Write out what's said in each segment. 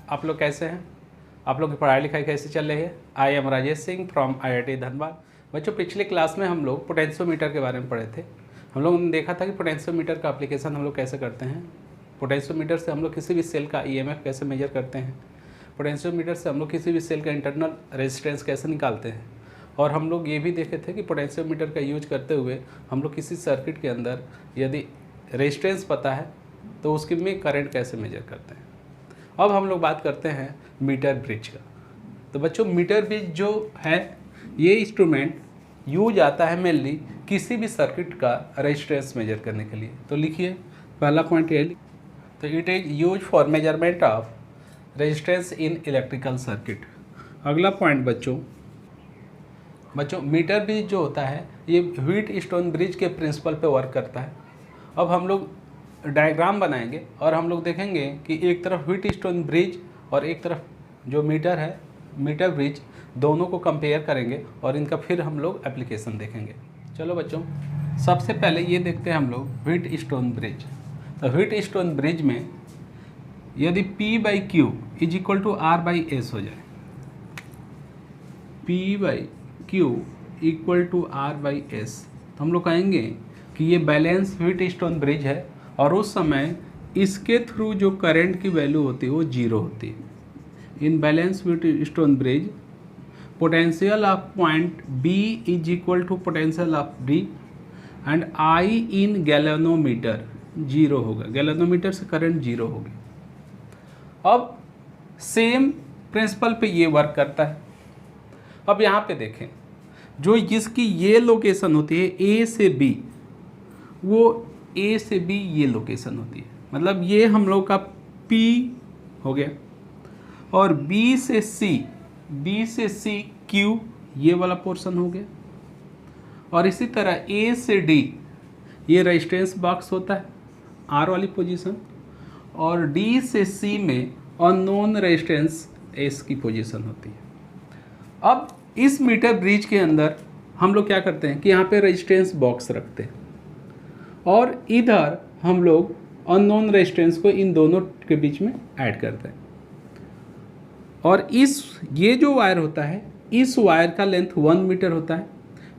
आप लोग कैसे हैं? आप लोग की पढ़ाई लिखाई कैसे चल रही है? I am Rajesh Singh from IIT Dhanbad. बच्चों, पिछले क्लास में हम लोग पोटेंशियोमीटर के बारे में पढ़े थे। हम लोगों ने देखा था कि पोटेंशियोमीटर का एप्लीकेशन हम लोग कैसे करते हैं। पोटेंशियोमीटर से हम लोग किसी भी सेल का EMF कैसे मेजर करते हैं। पोटेंशियोमीटर से हम लोग किसी भी सेल का इंटरनल रेजिस्टेंस कैसे निकालते हैं। और हम लोग ये भी देखे थे कि पोटेंशियोमीटर का यूज करते हुए हम लोग किसी सर्किट के अंदर यदि रेजिस्टेंस पता है तो उसके में करंट कैसे मेजर करते हैं। अब हम लोग बात करते हैं मीटर ब्रिज का। तो बच्चों, मीटर ब्रिज जो है ये इंस्ट्रूमेंट यूज आता है मेनली किसी भी सर्किट का रेजिस्टेंस मेजर करने के लिए। तो लिखिए, पहला पॉइंट ये, तो it is use for measurement of resistance in electrical circuit. अगला पॉइंट बच्चों मीटर ब्रिज जो होता है ये व्हीटस्टोन ब्रिज के प्रिंसिपल पे वर्क करता है। अब हम लोग डायग्राम बनाएंगे और हम लोग देखेंगे कि एक तरफ व्हीटस्टोन ब्रिज और एक तरफ जो मीटर है मीटर ब्रिज, दोनों को कंपेयर करेंगे और इनका फिर हम लोग एप्लीकेशन देखेंगे। चलो बच्चों, सबसे पहले ये देखते हैं हम लोग व्हीटस्टोन ब्रिज। तो व्हीटस्टोन ब्रिज में यदि P/Q is equal to R/S हो जाए, P/Q इक्वल टू R/S, तो हम लोग कहेंगे कि ये बैलेंस व्हीटस्टोन ब्रिज है और उस समय इसके थ्रू जो करंट की वैल्यू होती है वो 0 होती है। In balance Wheatstone bridge potential of point B is equal to potential of D and I in galvanometer 0 होगा। गैल्वेनोमीटर से करंट 0 होगी। अब सेम प्रिंसिपल पे ये वर्क करता है। अब यहाँ पे देखें, जो जिसकी ये लोकेशन होती है A से B, वो A से B ये लोकेशन होती है। मतलब ये हम लोग का P हो गया और B से C Q ये वाला पोर्शन हो गया। और इसी तरह A से D ये रेजिस्टेंस बॉक्स होता है R वाली पोजीशन, और D से C में अननोन रेजिस्टेंस S की पोजीशन होती है। अब इस मीटर ब्रिज के अंदर हम लोग क्या करते हैं कि यहाँ पे रेजिस्टेंस बॉक्स रखते हैं और इधर हम लोग अननोन रेजिस्टेंस को इन दोनों के बीच में ऐड करते हैं। और ये जो वायर होता है, इस वायर का लेंथ 1 मीटर होता है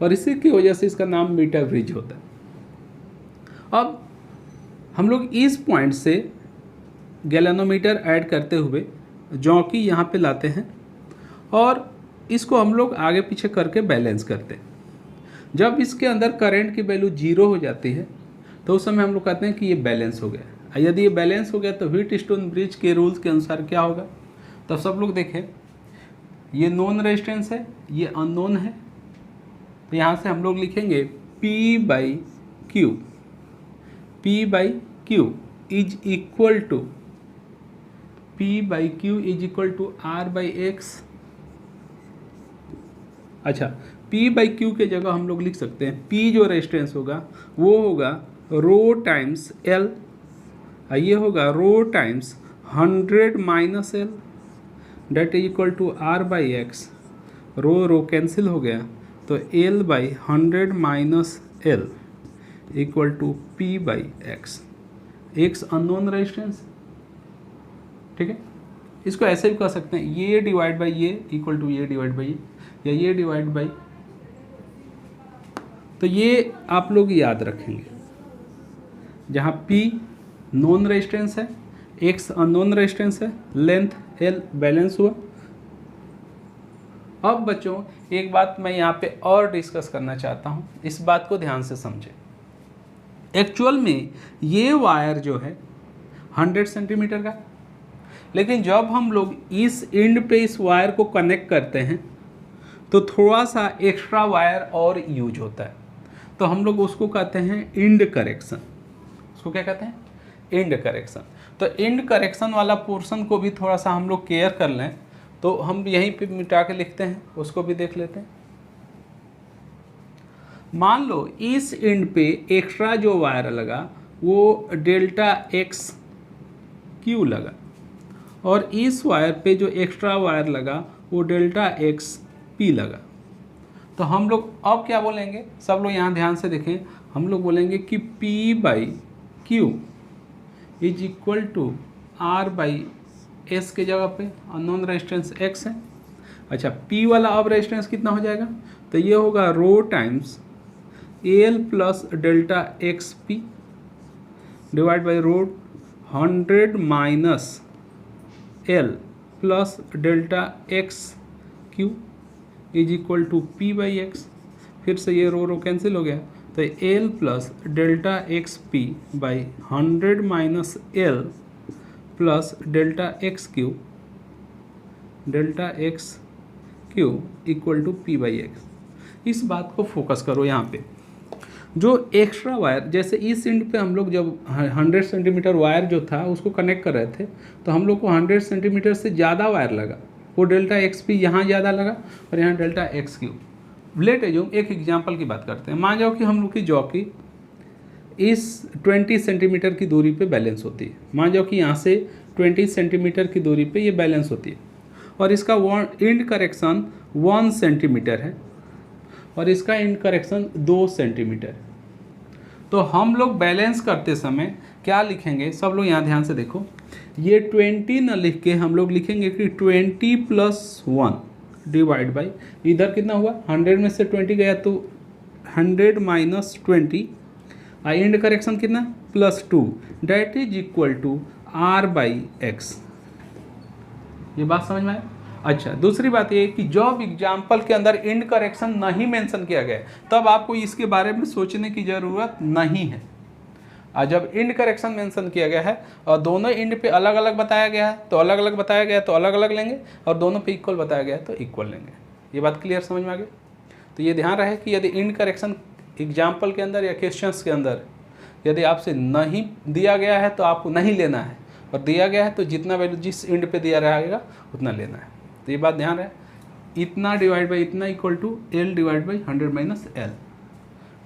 और इसी की वजह से इसका नाम मीटर ब्रिज होता है। अब हम लोग इस पॉइंट से गैल्वेनोमीटर ऐड करते हुए जौंकी यहाँ पे लाते हैं और इसको हम लोग आगे पीछे करके बैलेंस करते हैं। जब इसके अंदर करंट की वैल्यू 0 हो जाती है तो उस समय हम लोग कहते हैं कि ये बैलेंस हो गया। यदि ये बैलेंस हो गया तो व्हीटस्टोन ब्रिज के रूल्स के अनुसार क्या होगा, तब सब लोग देखें, ये नॉन रेजिस्टेंस है, ये अननोन है, तो यहाँ से हम लोग लिखेंगे P/Q is equal to R/X। अच्छा, P/Q के जगह हम लोग लिख सकते हैं P जो रेजिस्टेंस होगा वो होगा रो टाइम्स L, ये होगा rho times 100 minus L that is equal to R/X। Rho cancel हो गया तो L/100 minus L equal to P/X। X unknown resistance, ठीक है। इसको ऐसे भी कह सकते हैं, ये डिवाइड बाई ये इक्वल टू ये डिवाइड बाई ये, या ये डिवाइड बाई, तो ये आप लोग याद रखेंगे। जहाँ P नॉन रेजिस्टेंस है, X अननोन रेजिस्टेंस है, लेंथ L बैलेंस हुआ। अब बच्चों, एक बात मैं यहाँ पे और डिस्कस करना चाहता हूँ, इस बात को ध्यान से समझें। एक्चुअल में ये वायर जो है 100 सेंटीमीटर का, लेकिन जब हम लोग इस एंड पे इस वायर को कनेक्ट करते हैं तो थोड़ा सा एक्स्ट्रा वायर और यूज होता है, तो हम लोग उसको कहते हैं एंड करेक्शन। उसको क्या कहते हैं? And correction. तो एंड करेक्शन वाला पोर्शन को भी थोड़ा सा हम लोग केयर कर लें, तो हम यहीं पे मिटा के लिखते हैं, उसको भी देख लेते हैं। मान लो इस एंड पे एक्स्ट्रा जो वायर लगा वो ΔXQ लगा और इस वायर पे जो एक्स्ट्रा वायर लगा वो ΔXP लगा। तो हम लोग अब क्या बोलेंगे, सब लोग यहाँ ध्यान से देखें, हम लोग बोलेंगे कि P/Q is equal to R/S S के जगह पे अननोन रेजिस्टेंस एक्स है। अच्छा, पी वाला अब रेजिस्टेंस कितना हो जाएगा, तो ये होगा rho times L plus delta X P divide by rho 100 minus L plus delta X Q is equal to P by X. फिर से ये रो कैंसिल हो गया, तो L plus delta X P by 100 minus L plus delta X Q equal to P by X. इस बात को focus करो यहाँ पे, जो एक्स्ट्रा वायर, जैसे इस एंड पे हम लोग जब 100 सेंटीमीटर वायर जो था उसको कनेक्ट कर रहे थे, तो हम लोग को 100 सेंटीमीटर से ज़्यादा वायर लगा, वो डेल्टा एक्स पी यहाँ ज़्यादा लगा और यहाँ delta X Q. Late assume, एक एग्जांपल की बात करते हैं। मान जाओ कि हम लोग की जॉकी इस 20 सेंटीमीटर की दूरी पे बैलेंस होती है। मान जाओ कि यहाँ से 20 सेंटीमीटर की दूरी पे ये बैलेंस होती है और इसका इंड करेक्शन 1 सेंटीमीटर है और इसका इंड करेक्शन 2 सेंटीमीटर। तो हम लोग बैलेंस करते समय क्या लिखेंगे, सब लोग यहाँ ध्यान से देखो, ये 20 न लिख के हम लोग लिखेंगे कि 20 + 1 डिवाइड बाई, इधर कितना हुआ, 100 में से 20 गया तो 100 माइनस 20, इंड करेक्शन कितना +2, date is equal to R/X। ये बात समझ में आया। अच्छा, दूसरी बात ये कि जब एग्जाम्पल के अंदर इंड करेक्शन नहीं मेंशन किया गया तब आपको इसके बारे में सोचने की ज़रूरत नहीं है। और जब इंड करेक्शन मेंशन किया गया है और दोनों इंड पे अलग अलग बताया गया है तो अलग अलग बताया गया है तो अलग अलग लेंगे, और दोनों पे इक्वल बताया गया है तो इक्वल लेंगे। ये बात क्लियर समझ में आ गई। तो ये ध्यान रहे कि यदि इंड करेक्शन एग्जाम्पल के अंदर या क्वेश्चंस के अंदर यदि आपसे नहीं दिया गया है तो आपको नहीं लेना है, और दिया गया है तो जितना वैल्यू जिस इंड पे दिया रहेगा उतना लेना है। तो ये बात ध्यान रहे, इतना डिवाइड बाई इतना equal to L divide by 100 minus L.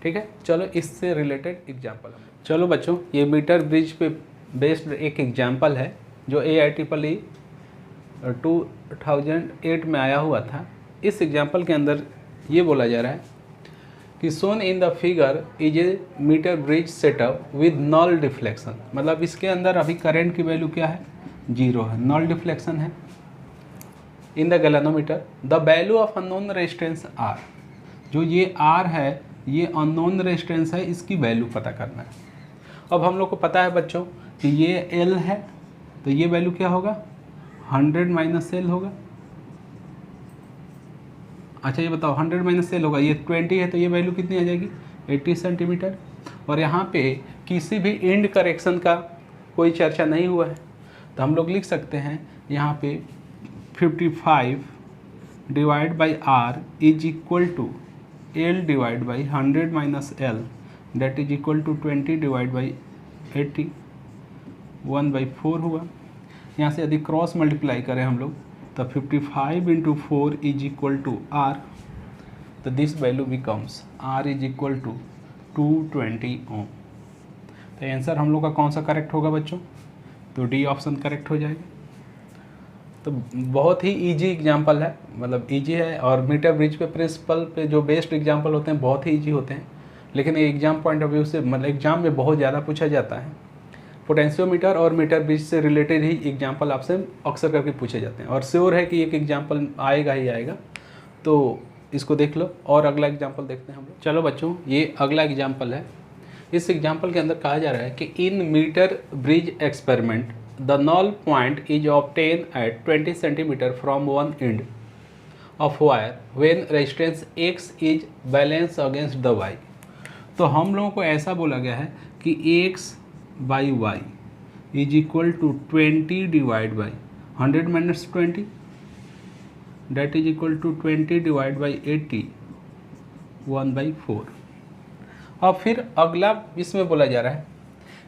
ठीक है, चलो इससे रिलेटेड एग्जाम्पल। चलो बच्चों, ये मीटर ब्रिज पे बेस्ड एक एग्जाम्पल है जो AIEEE 2008 में आया हुआ था। इस एग्जाम्पल के अंदर ये बोला जा रहा है कि shown in the figure is a metre bridge setup with null deflection. मतलब इसके अंदर अभी करंट की वैल्यू क्या है, 0 है, नॉल डिफ्लेक्शन है। In the galvanometer the value of unknown resistance R, जो ये R है ये अननोन रेजिस्टेंस है, इसकी वैल्यू पता करना है। अब हम लोग को पता है बच्चों कि ये L है, तो ये वैल्यू क्या होगा, 100 माइनस एल होगा। अच्छा ये बताओ, 100 माइनस एल होगा, ये 20 है तो ये वैल्यू कितनी आ जाएगी, 80 सेंटीमीटर। और यहाँ पे किसी भी इंड करेक्शन का कोई चर्चा नहीं हुआ है, तो हम लोग लिख सकते हैं यहाँ पे 55 divide by R is equal to L divide by 100 minus L, that is equal to 20 divide by 80, 1/4 हुआ। यहाँ से यदि क्रॉस मल्टीप्लाई करें हम लोग तो 55 × 4 इज इक्वल टू R, तो this value becomes R is equal to 220 ohm. तो आंसर हम लोग का कौन सा करेक्ट होगा बच्चों, तो डी ऑप्शन करेक्ट हो जाएगा। तो बहुत ही इजी एग्जांपल है, मतलब इजी है, और मीटर ब्रिज पे प्रिंसिपल पे जो बेस्ड एग्जांपल होते हैं बहुत ही इजी होते हैं, लेकिन एग्जाम पॉइंट ऑफ व्यू से मतलब एग्जाम में बहुत ज़्यादा पूछा जाता है। पोटेंशियोमीटर और मीटर ब्रिज से रिलेटेड ही एग्जांपल आपसे अक्सर करके पूछे जाते हैं, और श्योर है कि एक एग्जांपल आएगा ही आएगा, तो इसको देख लो। और अगला एग्जांपल देखते हैं हम लोग। चलो बच्चों, ये अगला एग्जांपल है। इस एग्जांपल के अंदर कहा जा रहा है कि in metre bridge experiment the null point is obtained at 20 cm from one end of wire when resistance X is balanced against the Y। तो हम लोगों को ऐसा बोला गया है कि X by Y is equal to 20 divide by 100 minus 20, that is equal to 20 divide by 80, 1/4। और फिर अगला इसमें बोला जा रहा है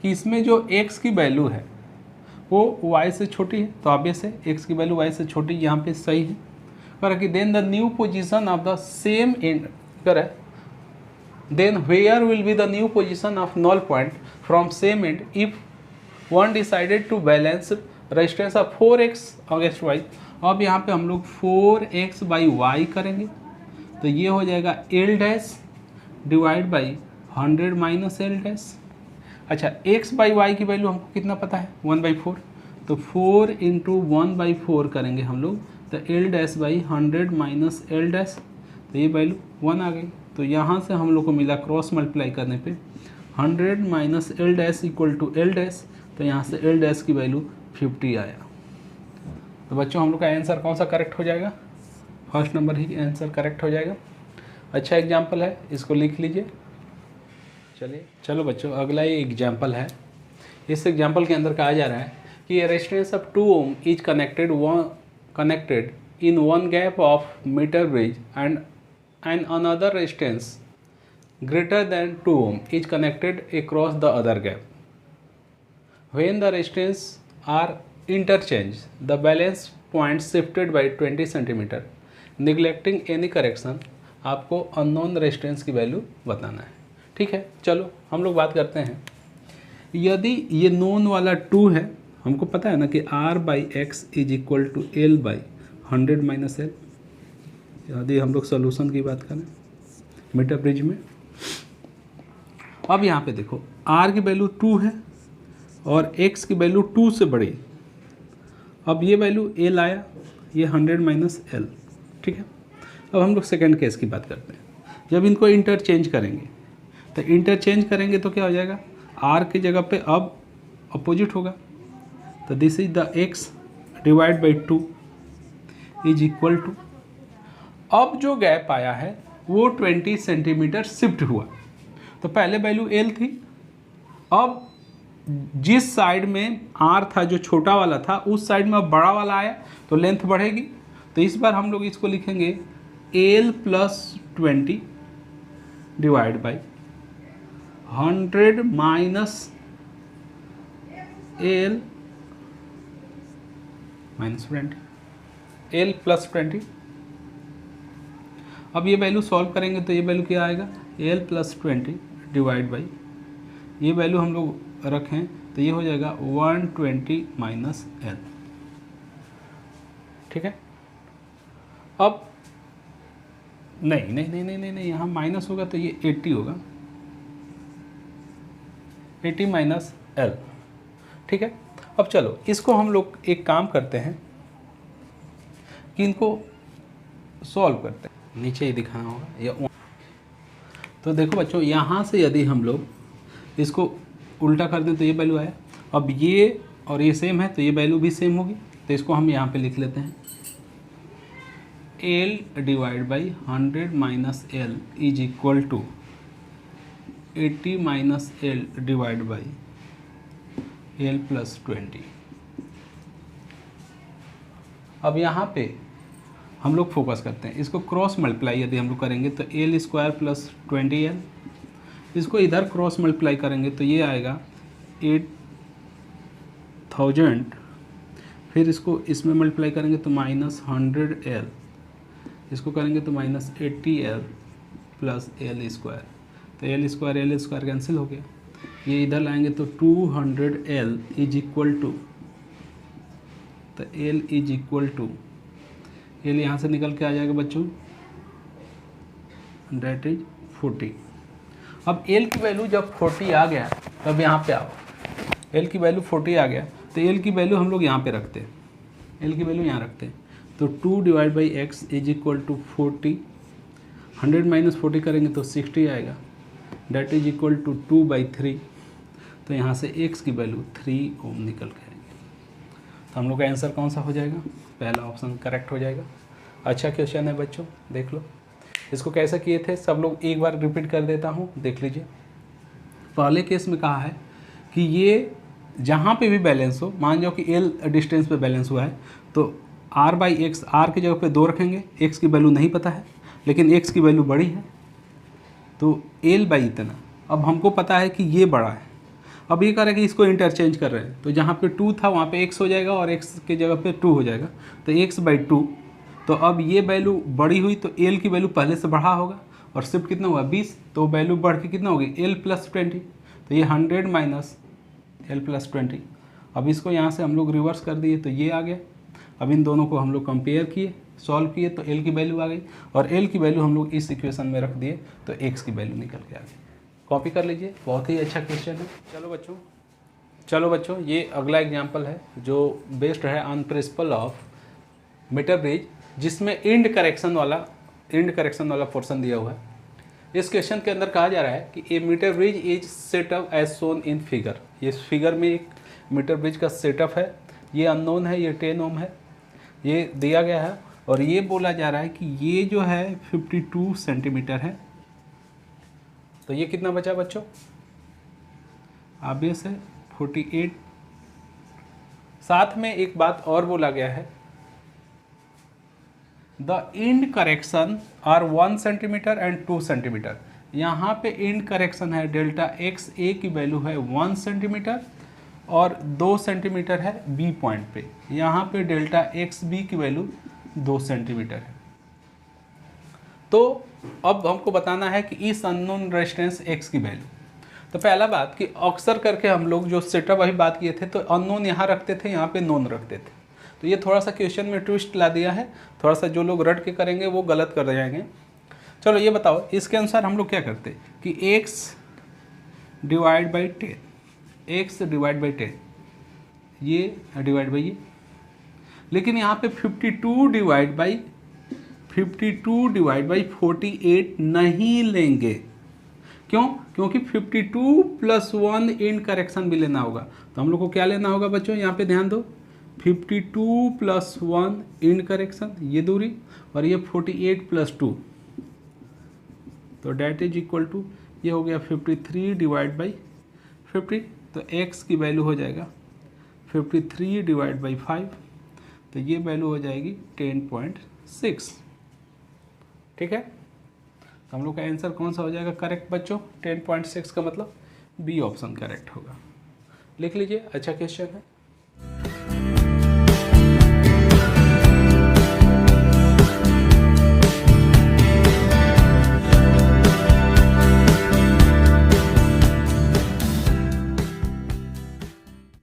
कि इसमें जो X की वैल्यू है वो y से छोटी है, तो ऑब्वियस है x की वैल्यू y से छोटी, यहाँ पे सही है। पर कि then the new position of the same end करे, then where will be the new position of null point from same end if one decided to balance resistance of 4x against y। अब यहाँ पे हम लोग 4x by Y करेंगे, तो ये हो जाएगा L dash divide by 100 minus L dash. अच्छा, x बाई वाई की वैल्यू हमको कितना पता है, 1/4, तो 4 इंटू 1/4 करेंगे हम लोग, तो L dash by 100 minus L dash, तो ये वैल्यू 1 आ गई। तो यहाँ से हम लोग को मिला क्रॉस मल्टीप्लाई करने पे 100 minus L dash equal to L dash, तो यहाँ से एल डैश की वैल्यू 50 आया। तो बच्चों हम लोग का आंसर कौन सा करेक्ट हो जाएगा? फर्स्ट नंबर ही आंसर करेक्ट हो जाएगा। अच्छा एग्जाम्पल है, इसको लिख लीजिए। चलिए चलो बच्चों, अगला ये एग्जाम्पल है। इस एग्जाम्पल के अंदर कहा जा रहा है कि a resistance of 2 ohm is connected in one gap of meter bridge and another resistance greater than 2 ohm is connected across the other gap. When the resistance are interchanged, the balance points shifted by 20 cm. Neglecting any correction, आपको unknown resistance की value बताना है। ठीक है, चलो हम लोग बात करते हैं। यदि ये नोन वाला 2 है, हमको पता है ना कि R/X is equal to L by 100 minus L. यदि हम लोग सोल्यूशन की बात करें मीटर ब्रिज में, अब यहाँ पे देखो R की वैल्यू 2 है और X की वैल्यू 2 से बड़ी। अब ये वैल्यू L आया, ये 100 माइनस एल। ठीक है, अब हम लोग सेकेंड केस की बात करते हैं। जब इनको इंटरचेंज करेंगे, तो इंटरचेंज करेंगे तो क्या हो जाएगा, R की जगह पे अब अपोजिट होगा, तो this is the X divide by 2 is equal to, अब जो गैप आया है वो 20 सेंटीमीटर शिफ्ट हुआ। तो पहले वैल्यू L थी, अब जिस साइड में R था जो छोटा वाला था, उस साइड में अब बड़ा वाला आया, तो लेंथ बढ़ेगी। तो इस बार हम लोग इसको लिखेंगे L plus 20 divide by 100 minus L minus 20, L plus 20। अब ये वैल्यू सॉल्व करेंगे तो ये वैल्यू क्या आएगा, L प्लस 20 डिवाइड बाई, ये वैल्यू हम लोग रखें तो ये हो जाएगा 120 माइनस L। ठीक है, अब नहीं नहीं नहीं नहीं नहीं, नहीं यहाँ माइनस होगा तो ये 80 होगा, 80 माइनस L। ठीक है, अब चलो इसको हम लोग एक काम करते हैं कि इनको सॉल्व करते हैं। नीचे ही दिखाना होगा या तो देखो बच्चों, यहाँ से यदि हम लोग इसको उल्टा कर दें तो ये वैल्यू आया। अब ये और ये सेम है तो ये वैल्यू भी सेम होगी, तो इसको हम यहाँ पे लिख लेते हैं L divide by 100 minus L is equal to 80 minus L divide by L plus 20। अब यहाँ पे हम लोग फोकस करते हैं, इसको क्रॉस मल्टीप्लाई यदि हम लोग करेंगे तो L स्क्वायर प्लस 20L, इसको इधर क्रॉस मल्टीप्लाई करेंगे तो ये आएगा 8000, फिर इसको इसमें मल्टीप्लाई करेंगे तो माइनस 100L, इसको करेंगे तो minus 80L plus L square, तो L स्क्वायर कैंसिल हो गया। ये इधर लाएंगे तो 200L इज इक्वल टू, तो L is equal to, L यहाँ से निकल के आ जाएगा बच्चों, डेट इज 40। अब L की वैल्यू जब 40 आ गया तब यहाँ पे आओ, L की वैल्यू 40 आ गया तो L की वैल्यू हम लोग यहाँ पे रखते हैं, L की वैल्यू यहाँ रखते हैं, तो 2 divide by X is equal to 40, 100 minus 40 करेंगे तो 60 आएगा, डेट इज इक्वल टू 2/3, तो यहाँ से x की वैल्यू 3 ओम निकल के आएगी। तो हम लोग का आंसर कौन सा हो जाएगा, पहला ऑप्शन करेक्ट हो जाएगा। अच्छा क्वेश्चन है बच्चों, देख लो इसको कैसे किए थे, सब लोग एक बार रिपीट कर देता हूँ, देख लीजिए। पहले केस में कहा है कि ये जहाँ पे भी बैलेंस हो, मान जाओ कि L डिस्टेंस पे बैलेंस हुआ है, तो R/X, R की जगह पे 2 रखेंगे, X की वैल्यू नहीं पता है लेकिन X की वैल्यू बड़ी है तो L बाई इतना। अब हमको पता है कि ये बड़ा है, अब ये कह रहे हैं कि इसको इंटरचेंज कर रहे हैं, तो जहाँ पे 2 था वहाँ पे X हो जाएगा और X की जगह पे 2 हो जाएगा, तो X/2। तो अब ये वैल्यू बड़ी हुई तो L की वैल्यू पहले से बढ़ा होगा, और शिफ्ट कितना हुआ 20, तो वैल्यू बढ़ के कितना होगी L प्लस 20, तो ये 100 माइनस L प्लस 20। अब इसको यहाँ से हम लोग रिवर्स कर दिए तो ये आ गया। अब इन दोनों को हम लोग कंपेयर किए, सॉल्व किए तो L की वैल्यू आ गई, और L की वैल्यू हम लोग इस इक्वेशन में रख दिए तो X की वैल्यू निकल के आ गई। कॉपी कर लीजिए, बहुत ही अच्छा क्वेश्चन है। चलो बच्चों चलो बच्चों, ये अगला एग्जाम्पल है जो बेस्ड है on principle of metre bridge, जिसमें इंड करेक्शन वाला पोर्शन दिया हुआ है। इस क्वेश्चन के अंदर कहा जा रहा है कि a metre bridge is set up as shown in figure. ये फिगर में एक मीटर ब्रिज का सेटअप है, ये अननोन है, ये 10 ओम है, ये दिया गया है। और ये बोला जा रहा है कि ये जो है 52 सेंटीमीटर है। तो ये कितना बचा बच्चों? ऑब्वियस है 48। साथ में एक बात और बोला गया है, the end correction are 1 centimetre and 2 centimetre. यहाँ पे इंड करेक्शन है, डेल्टा एक्स ए की वैल्यू है 1 सेंटीमीटर और 2 सेंटीमीटर है बी पॉइंट पे। यहाँ पे डेल्टा एक्स बी की वैल्यू 2 सेंटीमीटर है। तो अब हमको बताना है कि इस अननोन रेजिस्टेंस एक्स की वैल्यू। तो पहला बात कि अक्सर करके हम लोग जो सेटअप अभी बात किए थे, तो अननोन यहाँ रखते थे, यहाँ पे नोन रखते थे। तो ये थोड़ा सा क्वेश्चन में ट्विस्ट ला दिया है, थोड़ा सा जो लोग रट के करेंगे वो गलत कर जाएंगे। चलो ये बताओ, इसके अनुसार हम लोग क्या करते कि x divide by 10, x divide by 10, ये डिवाइड बाई ये। लेकिन यहाँ पे 52 डिवाइड बाई 48 नहीं लेंगे। क्यों? क्योंकि 52 प्लस 1 इंड करेक्शन भी लेना होगा। तो हम लोग को क्या लेना होगा बच्चों? यहाँ पे ध्यान दो, 52 प्लस 1 इंड करेक्शन, ये दूरी, और ये 48 प्लस 2, तो डैट इज इक्वल टू, ये हो गया 53 डिवाइड बाई 50। तो x की वैल्यू हो जाएगा 53 डिवाइड बाई 5, तो ये वैल्यू हो जाएगी 10.6। ठीक है, तो हम लोग का आंसर कौन सा हो जाएगा करेक्ट बच्चों? 10.6 का मतलब बी ऑप्शन करेक्ट होगा। लिख लीजिए, अच्छा क्वेश्चन है।